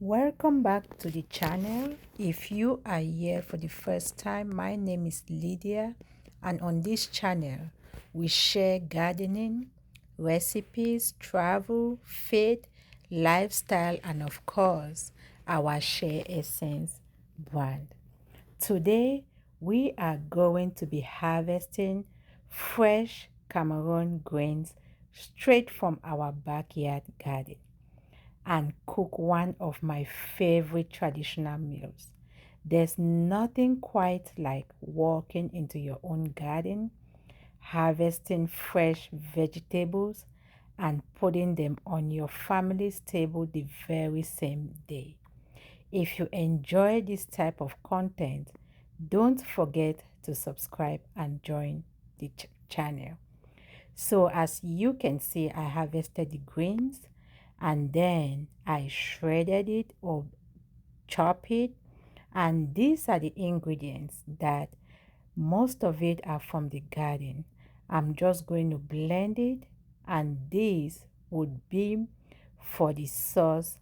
Welcome back to the channel. If you are here for the first time, my name is Lydia, and on this channel we share gardening, recipes, travel, faith, lifestyle, and of course our Shea Essence brand. Today we are going to be harvesting fresh Cameroon grains straight from our backyard garden and cook one of my favorite traditional meals. There's nothing quite like walking into your own garden, harvesting fresh vegetables, and putting them on your family's table the very same day. If you enjoy this type of content, don't forget to subscribe and join the channel. So as you can see, I harvested the greens and then I shredded it or chop it. And these are the ingredients that most of it are from the garden. I'm just going to blend it, and this would be for the sauce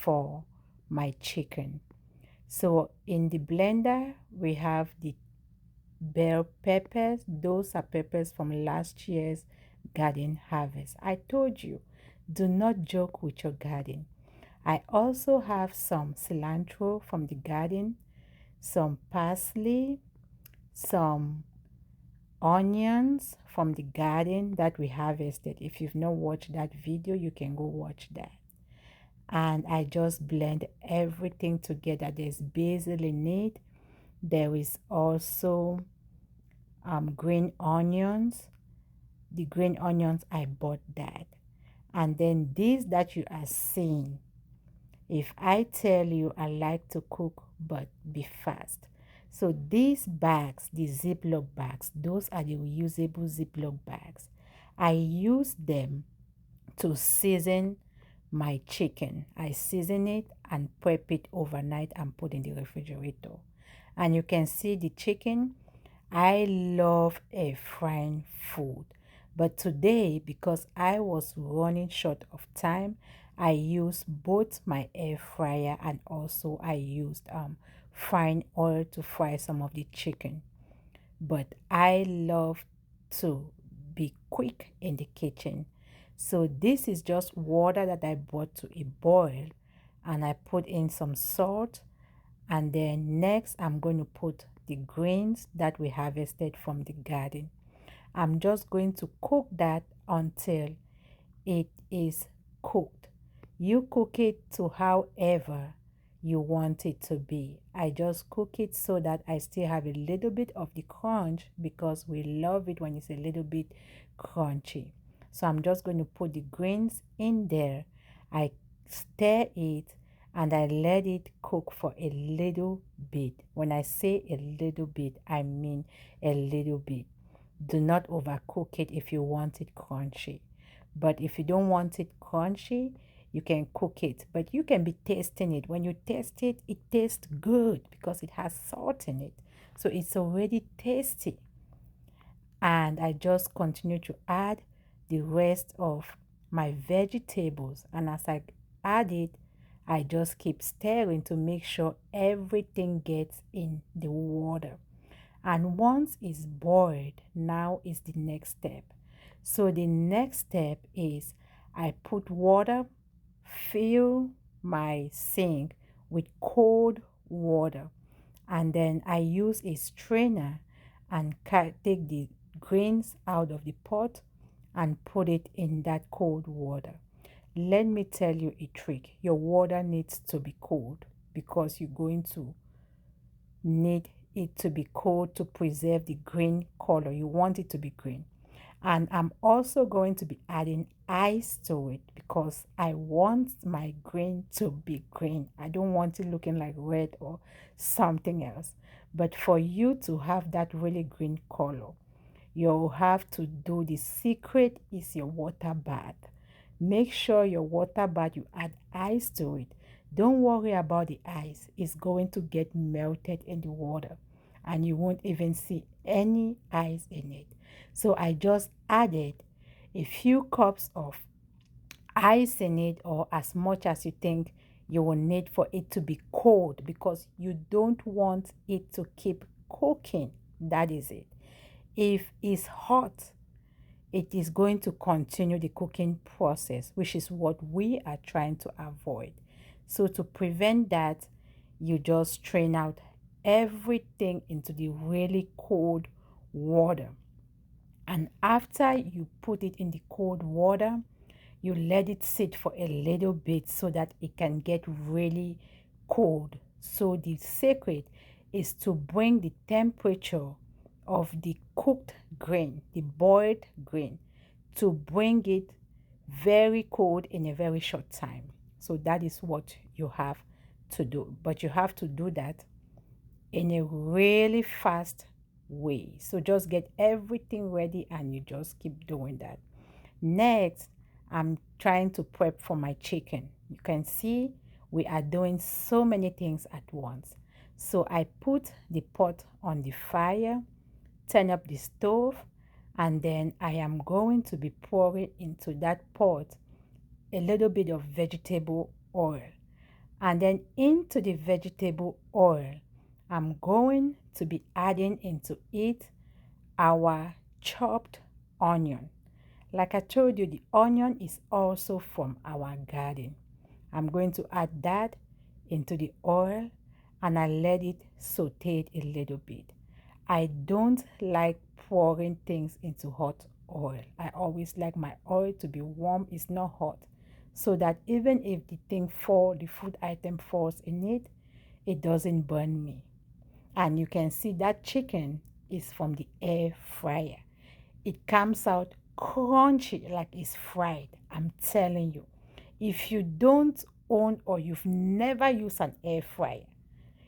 for my chicken. So in the blender, we have the bell peppers. Those are peppers from last year's garden harvest. I told you, do not joke with your garden. I also have some cilantro from the garden, some parsley, some onions from the garden that we harvested. If you've not watched that video, you can go watch that. And I just blend everything together. There's basil in it. There is also green onions. The green onions, I bought that. And then these that you are seeing, if I tell you, I like to cook but be fast. So these bags, the Ziploc bags, those are the reusable Ziploc bags. I use them to season my chicken. I season it and prep it overnight and put in the refrigerator. And you can see the chicken. I love air frying food. But today, because I was running short of time, I used both my air fryer and also I used frying oil to fry some of the chicken. But I love to be quick in the kitchen. So this is just water that I brought to a boil, and I put in some salt, and then next I'm going to put the greens that we harvested from the garden. I'm just going to cook that until it is cooked. You cook it to however you want it to be. I just cook it so that I still have a little bit of the crunch, because we love it when it's a little bit crunchy. So I'm just going to put the greens in there. I stir it and I let it cook for a little bit. When I say a little bit, I mean a little bit. Do not overcook it if you want it crunchy. But if you don't want it crunchy, you can cook it. But you can be tasting it. When you taste it, it tastes good because it has salt in it. So it's already tasty. And I just continue to add the rest of my vegetables. And as I add it, I just keep stirring to make sure everything gets in the water. And once it's boiled, now is the next step. So the next step is I put water, fill my sink with cold water, and then I use a strainer and take the grains out of the pot and put it in that cold water. Let me tell you a trick. Your water needs to be cold because you're going to need it to be cold to preserve the green color. You want it to be green. And I'm also going to be adding ice to it because I want my green to be green. I don't want it looking like red or something else. But for you to have that really green color, you'll have to do the secret is your water bath. Make sure your water bath, you add ice to it. Don't worry about the ice. It's going to get melted in the water and you won't even see any ice in it. So I just added a few cups of ice in it, or as much as you think you will need for it to be cold because you don't want it to keep cooking. That is it. If it's hot, it is going to continue the cooking process, which is what we are trying to avoid. So to prevent that, you just strain out everything into the really cold water. And after you put it in the cold water, you let it sit for a little bit so that it can get really cold. So the secret is to bring the temperature of the cooked grain, the boiled grain, to bring it very cold in a very short time. So that is what you have to do. But you have to do that in a really fast way. So just get everything ready and you just keep doing that. Next, I'm trying to prep for my chicken. You can see we are doing so many things at once. So I put the pot on the fire, turn up the stove, and then I am going to be pouring into that pot a little bit of vegetable oil. And then into the vegetable oil, I'm going to be adding into it our chopped onion. Like I told you, the onion is also from our garden. I'm going to add that into the oil and I let it saute a little bit. I don't like pouring things into hot oil. I always like my oil to be warm, it's not hot. So that even if the food item falls in it, it doesn't burn me. And you can see that chicken is from the air fryer. It comes out crunchy like it's fried. I'm telling you. If you don't own or you've never used an air fryer,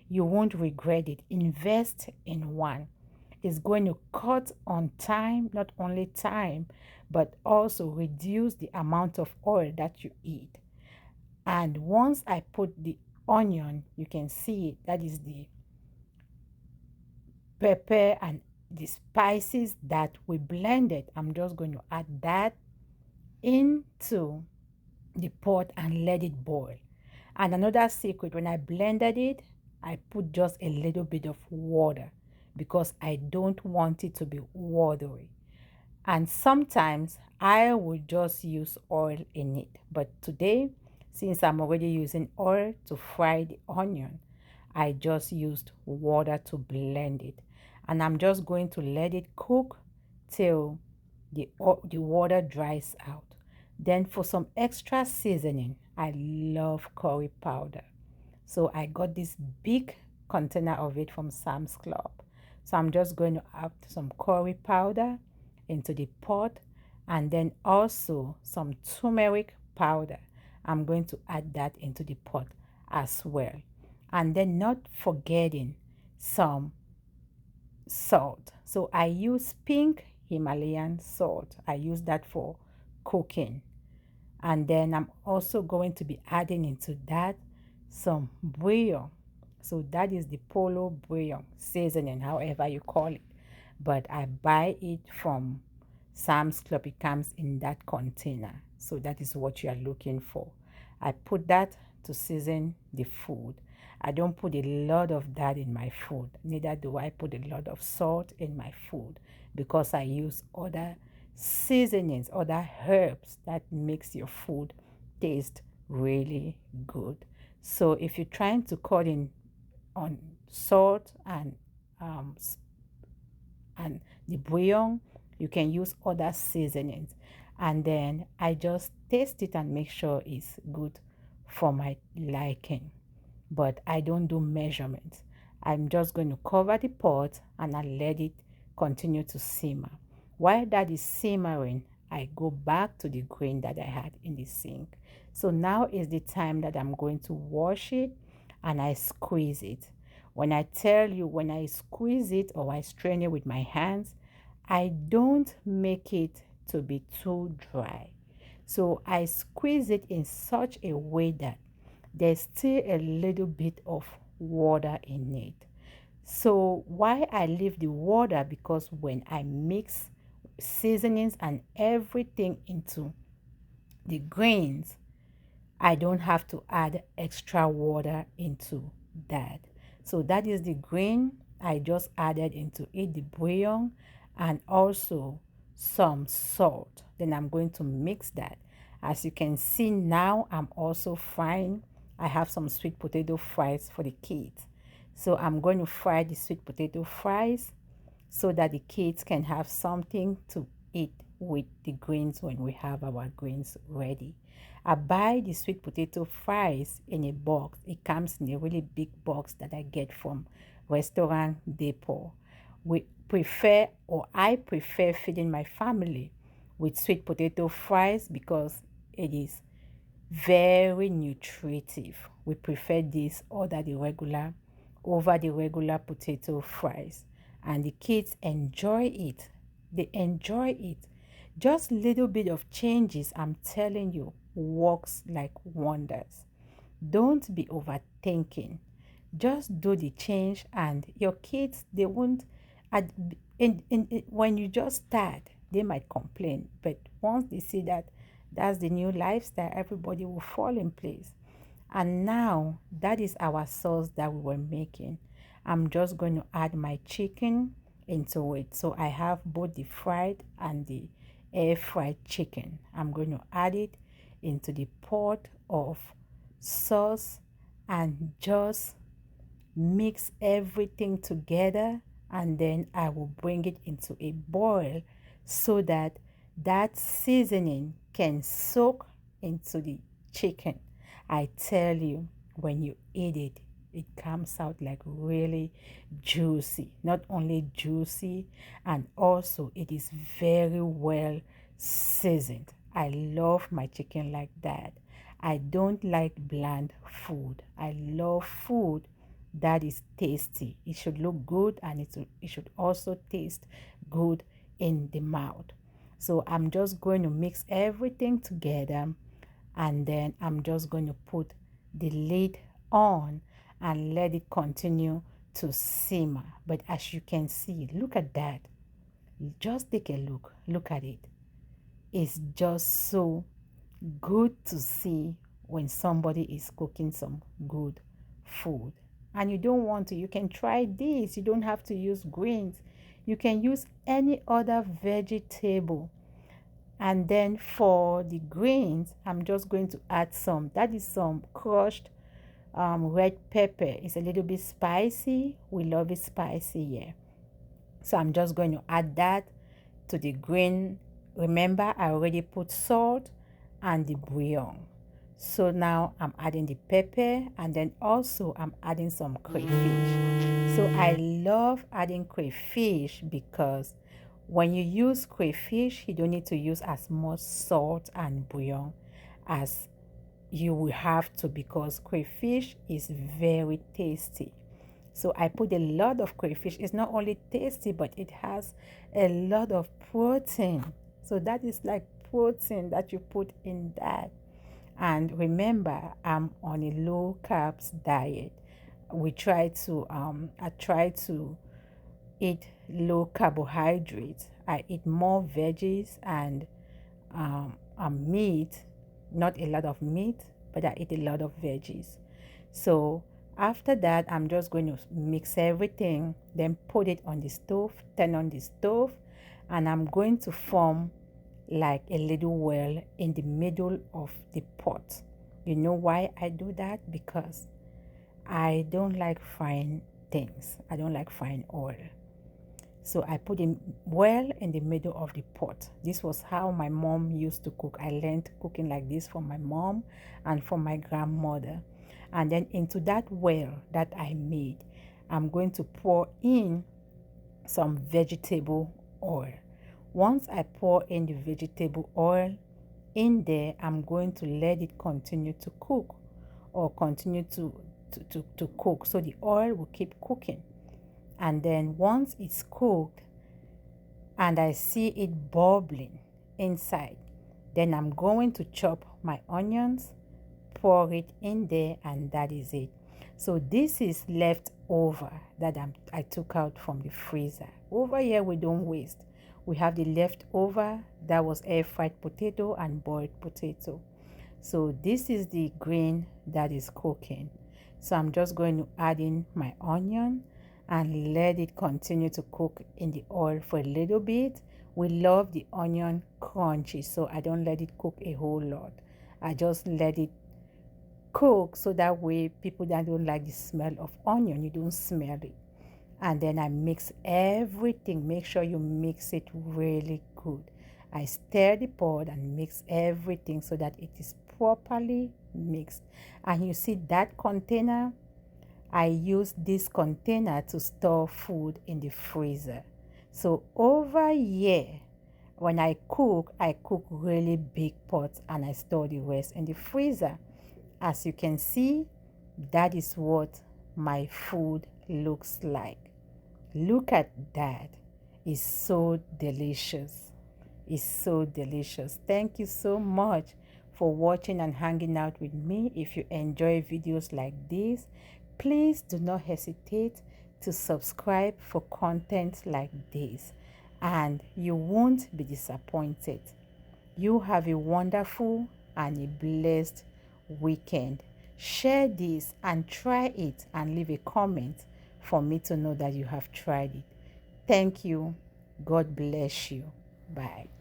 you won't regret it. Invest in one. It's going to cut on time, not only time, but also reduce the amount of oil that you eat. And once I put the onion, you can see it. That is the pepper and the spices that we blended. I'm just going to add that into the pot and let it boil. And another secret, when I blended it, I put just a little bit of water because I don't want it to be watery. And sometimes I will just use oil in it. But today, since I'm already using oil to fry the onion, I just used water to blend it. And I'm just going to let it cook till the water dries out. Then for some extra seasoning, I love curry powder. So I got this big container of it from Sam's Club. So I'm just going to add some curry powder into the pot and then also some turmeric powder. I'm going to add that into the pot as well. And then not forgetting some salt. So I use pink Himalayan salt. I use that for cooking. And then I'm also going to be adding into that some bouillon. So that is the polo bouillon seasoning, however you call it. But I buy it from Sam's Club. It comes in that container. So that is what you are looking for. I put that to season the food. I don't put a lot of that in my food. Neither do I put a lot of salt in my food because I use other seasonings, other herbs that makes your food taste really good. So if you're trying to cut in on salt um, and the bouillon, you can use other seasonings. And then I just taste it and make sure it's good for my liking. But I don't do measurements. I'm just going to cover the pot and I let it continue to simmer. While that is simmering, I go back to the grain that I had in the sink. So now is the time that I'm going to wash it and I squeeze it. When I tell you, when I squeeze it or I strain it with my hands, I don't make it to be too dry. So I squeeze it in such a way that there's still a little bit of water in it. So why I leave the water, because when I mix seasonings and everything into the grains, I don't have to add extra water into that. So that is the grain I just added into it, the bouillon, and also some salt. Then I'm going to mix that. As you can see now, I'm also frying. I have some sweet potato fries for the kids. So I'm going to fry the sweet potato fries so that the kids can have something to eat with the greens when we have our greens ready. I buy the sweet potato fries in a box. It comes in a really big box that I get from Restaurant Depot. We prefer, or I prefer, feeding my family with sweet potato fries because it is very nutritive. We prefer this over the regular potato fries, and the kids enjoy it. They enjoy it. Just little bit of changes, I'm telling you, works like wonders. Don't be overthinking. Just do the change, and your kids, they won't at when you just start, they might complain, but once they see that that's the new lifestyle, everybody will fall in place. And now that is our sauce that we were making. I'm just going to add my chicken into it. So I have both the fried and the air fried chicken. I'm going to add it into the pot of sauce and just mix everything together, and then I will bring it into a boil so that that seasoning can soak into the chicken. I tell you, when you eat it, it comes out like really juicy. Not only juicy, and also it is very well seasoned. I love my chicken like that. I don't like bland food. I love food that is tasty. It should look good, and it should also taste good in the mouth. So I'm just going to mix everything together, and then I'm just going to put the lid on and let it continue to simmer. But as you can see, look at that. Just take a look at it. It's just so good to see when somebody is cooking some good food. And you don't want to, you can try this. You don't have to use greens. You can use any other vegetable. And then for the greens, I'm just going to add some. That is some crushed red pepper. It's a little bit spicy. We love it spicy here. So I'm just going to add that to the green. Remember, I already put salt and the bouillon. So now I'm adding the pepper, and then also I'm adding some crayfish. So I love adding crayfish because when you use crayfish, you don't need to use as much salt and bouillon as you will have to, because crayfish is very tasty. So I put a lot of crayfish. It's not only tasty, but it has a lot of protein. So that is like protein that you put in that. And remember, I'm on a low carbs diet. I try to eat low carbohydrates. I eat more veggies and meat, not a lot of meat, but I eat a lot of veggies. So after that, I'm just going to mix everything, then put it on the stove, turn on the stove, and I'm going to form like a little well in the middle of the pot. You know why I do that? Because I don't like frying things. I don't like frying oil. So I put it well in the middle of the pot. This was how my mom used to cook. I learned cooking like this from my mom and from my grandmother. And then into that well that I made, I'm going to pour in some vegetable oil. Once I pour in the vegetable oil in there, I'm going to let it continue to cook, or continue to cook. So the oil will keep cooking. And then once it's cooked and I see it bubbling inside, then I'm going to chop my onions, pour it in there, and that is it. So this is leftover that I took out from the freezer. Over here, we don't waste. We have the leftover that was air fried potato and boiled potato. So this is the grain that is cooking. So I'm just going to add in my onion and let it continue to cook in the oil for a little bit. We love the onion crunchy, so I don't let it cook a whole lot. I just let it cook so that way people that don't like the smell of onion, you don't smell it. And then I mix everything. Make sure you mix it really good. I stir the pot and mix everything so that it is properly mixed. And you see that container, I use this container to store food in the freezer. So over here, when I cook really big pots and I store the rest in the freezer. As you can see, that is what my food looks like. Look at that. It's so delicious. It's so delicious. Thank you so much for watching and hanging out with me. If you enjoy videos like this, please do not hesitate to subscribe for content like this, and you won't be disappointed. You have a wonderful and a blessed weekend. Share this and try it and leave a comment for me to know that you have tried it. Thank you. God bless you. Bye.